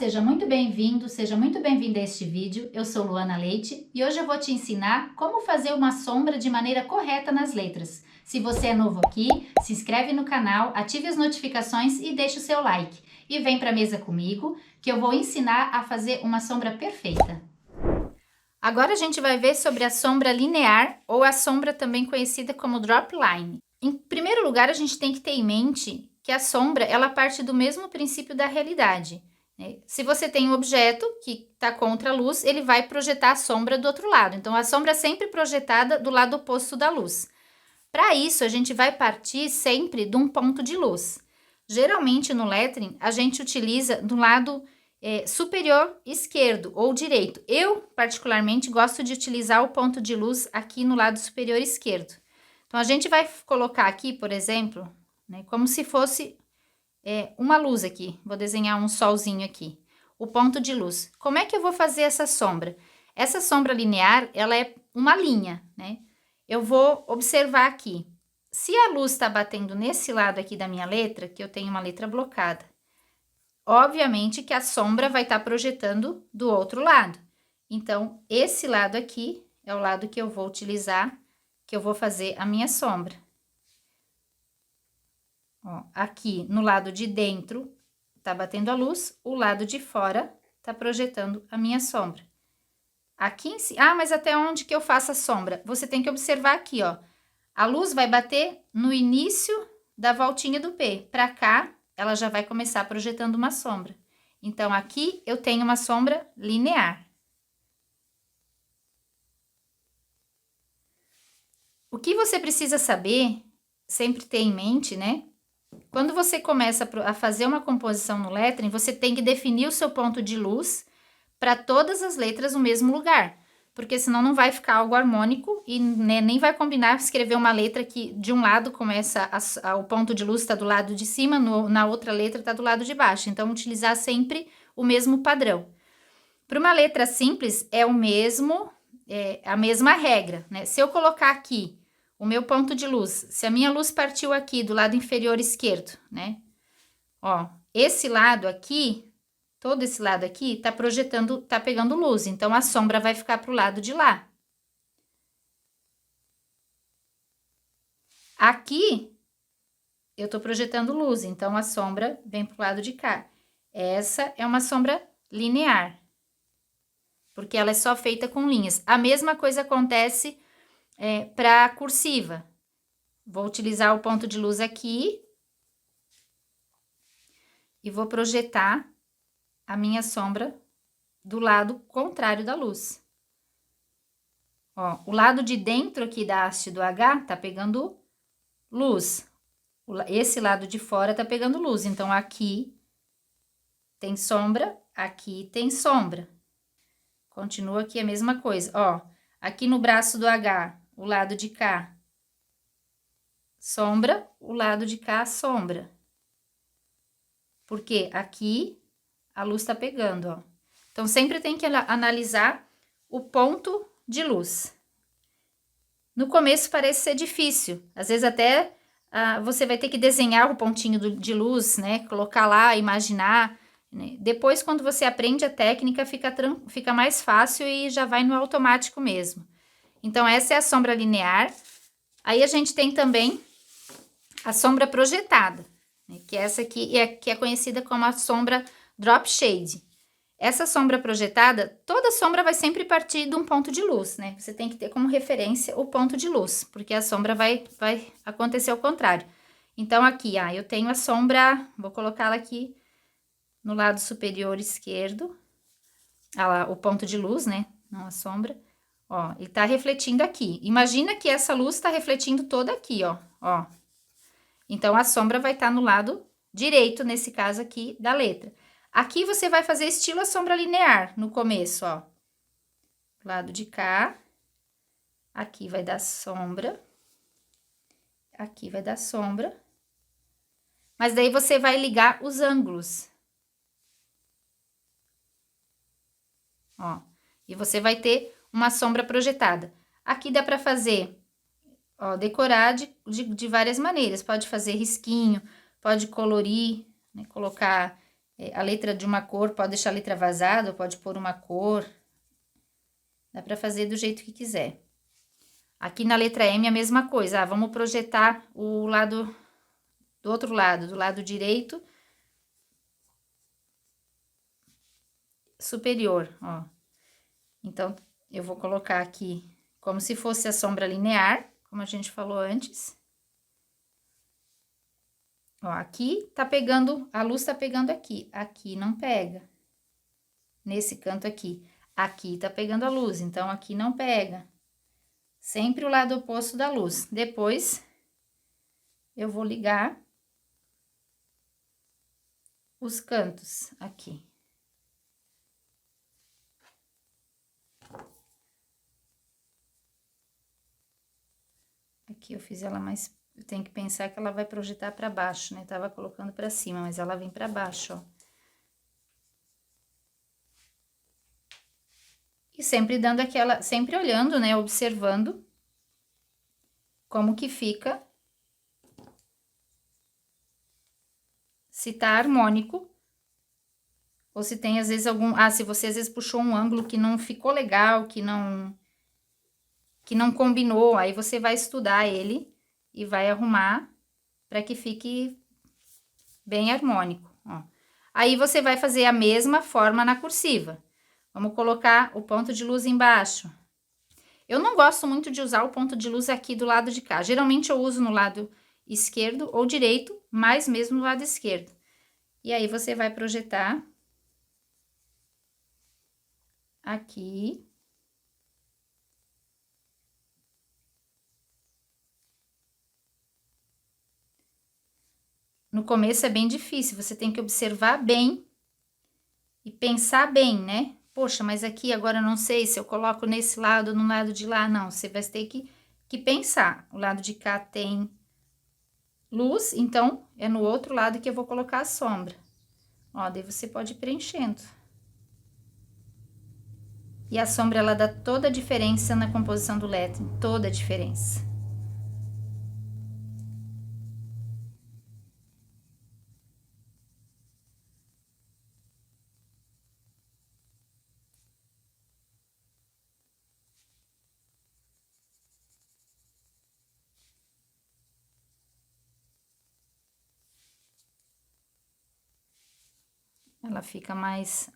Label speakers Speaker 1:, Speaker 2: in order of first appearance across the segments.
Speaker 1: seja muito bem-vindo, seja muito bem-vinda a este vídeo. Eu sou Luana Leite e hoje eu vou te ensinar como fazer uma sombra de maneira correta nas letras. Se você é novo aqui, se inscreve no canal, ative as notificações e deixe o seu like. E vem para a mesa comigo que eu vou ensinar a fazer uma sombra perfeita. Agora a gente vai ver sobre a sombra linear ou a sombra também conhecida como drop line. Em primeiro lugar, a gente tem que ter em mente que a sombra ela parte do mesmo princípio da realidade. Se você tem um objeto que está contra a luz, ele vai projetar a sombra do outro lado. Então, a sombra é sempre projetada do lado oposto da luz. Para isso, a gente vai partir sempre de um ponto de luz. Geralmente, no lettering, a gente utiliza do lado superior esquerdo ou direito. Eu, particularmente, gosto de utilizar o ponto de luz aqui no lado superior esquerdo. Então, a gente vai colocar aqui, por exemplo, como se fosse uma luz aqui. Vou desenhar um solzinho aqui. O ponto de luz. Como é que eu vou fazer essa sombra? Essa sombra linear, ela é uma linha, né? Eu vou observar aqui. Se a luz está batendo nesse lado aqui da minha letra, que eu tenho uma letra blocada, obviamente que a sombra vai estar projetando do outro lado. Então, esse lado aqui é o lado que eu vou utilizar, que eu vou fazer a minha sombra. Ó, aqui no lado de dentro tá batendo a luz, o lado de fora tá projetando a minha sombra. Aqui em cima, mas até onde que eu faço a sombra? Você tem que observar aqui, ó. A luz vai bater no início da voltinha do P. Pra cá, ela já vai começar projetando uma sombra. Então, aqui eu tenho uma sombra linear. O que você precisa saber, sempre ter em mente, né? Quando você começa a fazer uma composição no lettering, você tem que definir o seu ponto de luz para todas as letras no mesmo lugar, porque senão não vai ficar algo harmônico e nem vai combinar escrever uma letra que de um lado começa o ponto de luz está do lado de cima, na outra letra está do lado de baixo. Então, utilizar sempre o mesmo padrão. Para uma letra simples, é a mesma regra, né? Se eu colocar aqui o meu ponto de luz, se a minha luz partiu aqui do lado inferior esquerdo, né? Ó, esse lado aqui, todo esse lado aqui tá projetando, tá pegando luz, então a sombra vai ficar pro lado de lá. Aqui, eu tô projetando luz, então a sombra vem pro lado de cá. Essa é uma sombra linear, porque ela é só feita com linhas. A mesma coisa acontece para cursiva. Vou utilizar o ponto de luz aqui e vou projetar a minha sombra do lado contrário da luz. Ó, o lado de dentro aqui da haste do H tá pegando luz. Esse lado de fora tá pegando luz. Então, aqui tem sombra, aqui tem sombra. Continua aqui a mesma coisa. Ó, aqui no braço do H, o lado de cá, sombra, o lado de cá, sombra. Porque aqui a luz tá pegando, ó. Então, sempre tem que analisar o ponto de luz. No começo parece ser difícil, às vezes até você vai ter que desenhar o pontinho de luz, né? Colocar lá, imaginar, né? Depois, quando você aprende a técnica, fica mais fácil e já vai no automático mesmo. Então, essa é a sombra linear. Aí, a gente tem também a sombra projetada, né? Que essa aqui que é conhecida como a sombra drop shade. Essa sombra projetada, toda sombra vai sempre partir de um ponto de luz, né? Você tem que ter como referência o ponto de luz, porque a sombra vai acontecer ao contrário. Então, aqui, eu tenho a sombra, vou colocá-la aqui no lado superior esquerdo. Lá, o ponto de luz, né? Não a sombra. Ó, ele tá refletindo aqui. Imagina que essa luz tá refletindo toda aqui, ó. Então, a sombra vai estar no lado direito, nesse caso aqui, da letra. Aqui você vai fazer estilo a sombra linear no começo, ó. Lado de cá. Aqui vai dar sombra. Aqui vai dar sombra. Mas daí você vai ligar os ângulos. Ó. E você vai ter uma sombra projetada. Aqui dá pra fazer, ó, decorar de várias maneiras. Pode fazer risquinho, pode colorir, né, colocar a letra de uma cor, pode deixar a letra vazada, ou pode pôr uma cor. Dá pra fazer do jeito que quiser. Aqui na letra M a mesma coisa. Ah, vamos projetar o lado do outro lado, do lado direito superior, ó. Então, eu vou colocar aqui como se fosse a sombra linear, como a gente falou antes. Ó, aqui tá pegando, a luz tá pegando aqui, aqui não pega. Nesse canto aqui, aqui tá pegando a luz, então aqui não pega. Sempre o lado oposto da luz. Depois, eu vou ligar os cantos aqui. Aqui eu fiz ela mais... Eu tenho que pensar que ela vai projetar para baixo, né? Tava colocando para cima, mas ela vem para baixo, ó. E sempre dando aquela... Sempre olhando, né? Observando como que fica. Se tá harmônico. Ou se tem, às vezes, algum... Ah, se você, às vezes, puxou um ângulo que não ficou legal, que não combinou, aí você vai estudar ele e vai arrumar para que fique bem harmônico, ó. Aí você vai fazer a mesma forma na cursiva. Vamos colocar o ponto de luz embaixo. Eu não gosto muito de usar o ponto de luz aqui do lado de cá. Geralmente eu uso no lado esquerdo ou direito, mas mesmo no lado esquerdo. E aí você vai projetar aqui. No começo é bem difícil, você tem que observar bem e pensar bem, né? Poxa, mas aqui agora eu não sei se eu coloco nesse lado ou no lado de lá. Não, você vai ter que pensar. O lado de cá tem luz, então é no outro lado que eu vou colocar a sombra. Ó, daí você pode ir preenchendo. E a sombra, ela dá toda a diferença na composição do lettering, toda a diferença. Ela fica mais,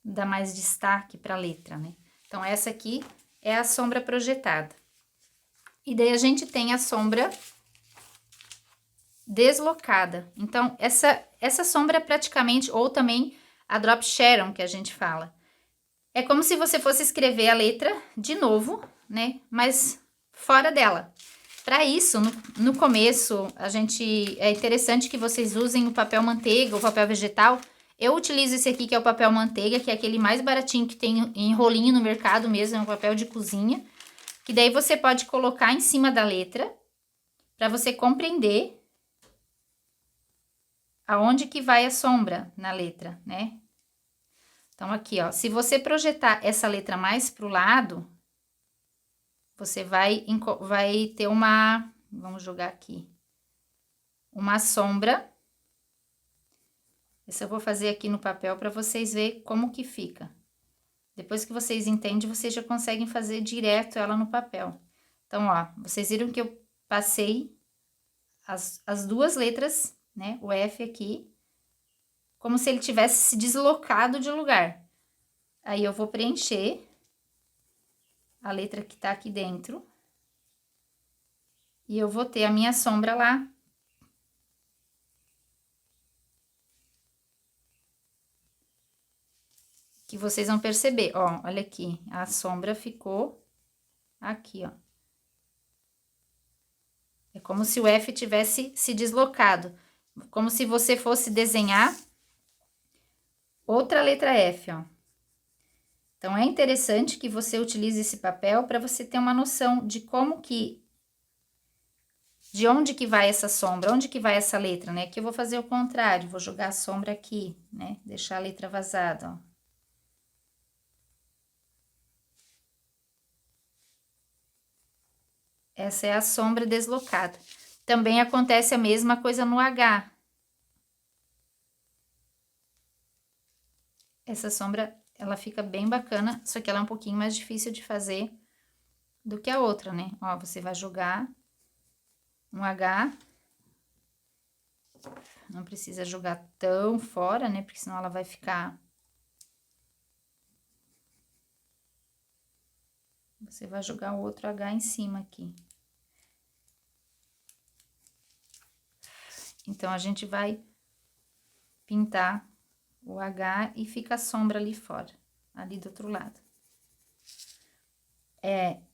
Speaker 1: dá mais destaque para a letra, né? Então, essa aqui é a sombra projetada. E daí a gente tem a sombra deslocada. Então, essa sombra é praticamente, ou também a drop shadow que a gente fala. É como se você fosse escrever a letra de novo, né? Mas fora dela. Para isso, no começo, é interessante que vocês usem o papel manteiga, o papel vegetal. Eu utilizo esse aqui, que é o papel manteiga, que é aquele mais baratinho que tem em rolinho no mercado mesmo, é um papel de cozinha. Que daí você pode colocar em cima da letra, para você compreender aonde que vai a sombra na letra, né? Então, aqui, ó, se você projetar essa letra mais pro lado, você vai ter uma, vamos jogar aqui, uma sombra. Essa eu vou fazer aqui no papel para vocês verem como que fica. Depois que vocês entendem, vocês já conseguem fazer direto ela no papel. Então, ó, vocês viram que eu passei as duas letras, né, o F aqui, como se ele tivesse se deslocado de lugar. Aí, eu vou preencher a letra que tá aqui dentro. E eu vou ter a minha sombra lá. Que vocês vão perceber, ó, olha aqui, a sombra ficou aqui, ó. É como se o F tivesse se deslocado, como se você fosse desenhar outra letra F, ó. Então, é interessante que você utilize esse papel para você ter uma noção de como que... De onde que vai essa sombra, onde que vai essa letra, né? Aqui eu vou fazer o contrário, vou jogar a sombra aqui, né? Deixar a letra vazada, ó. Essa é a sombra deslocada. Também acontece a mesma coisa no H. essa sombra, ela fica bem bacana, só que ela é um pouquinho mais difícil de fazer do que a outra, né? Ó, você vai jogar um H. Não precisa jogar tão fora, né? Porque senão ela vai ficar... Você vai jogar o outro H em cima aqui. Então, a gente vai pintar o H e fica a sombra ali fora, ali do outro lado.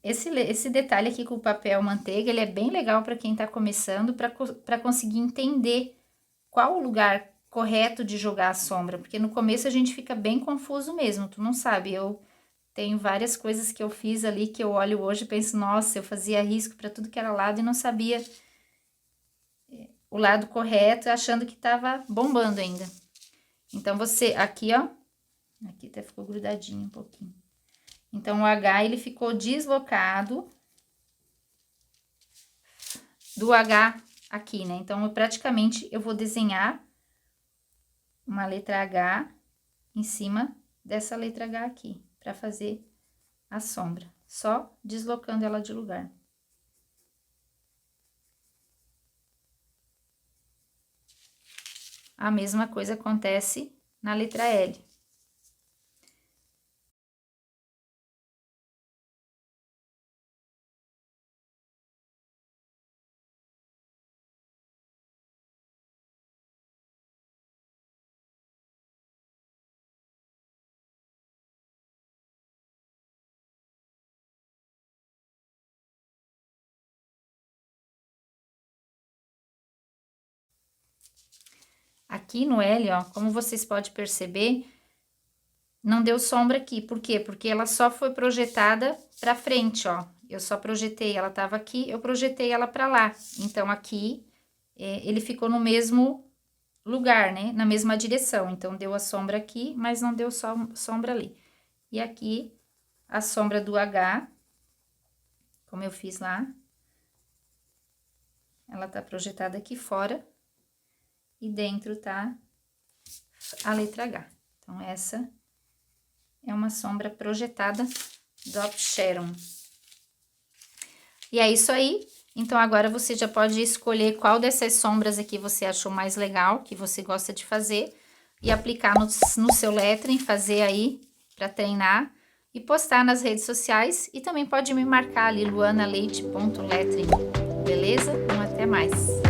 Speaker 1: Esse detalhe aqui com o papel manteiga, ele é bem legal para quem tá começando, para conseguir entender qual o lugar correto de jogar a sombra, porque no começo a gente fica bem confuso mesmo, tu não sabe. Eu tenho várias coisas que eu fiz ali que eu olho hoje e penso, nossa, eu fazia risco para tudo que era lado e não sabia o lado correto, achando que tava bombando ainda. Então, você, aqui, ó, aqui até ficou grudadinho um pouquinho. Então, o H, ele ficou deslocado do H aqui, né? Então, praticamente, eu vou desenhar uma letra H em cima dessa letra H aqui, para fazer a sombra, só deslocando ela de lugar. A mesma coisa acontece na letra L. Aqui no L, ó, como vocês podem perceber, não deu sombra aqui. Por quê? Porque ela só foi projetada pra frente, ó. Eu só projetei, ela tava aqui, eu projetei ela pra lá. Então, aqui, ele ficou no mesmo lugar, né? Na mesma direção. Então, deu a sombra aqui, mas não deu sombra ali. E aqui, a sombra do H, como eu fiz lá, ela tá projetada aqui fora. E dentro tá a letra H. Então, essa é uma sombra projetada do Sharon. E é isso aí. Então, agora você já pode escolher qual dessas sombras aqui você achou mais legal, que você gosta de fazer, e aplicar no seu lettering, fazer aí para treinar e postar nas redes sociais. E também pode me marcar ali, luanaleite.lettering, beleza? Então, até mais.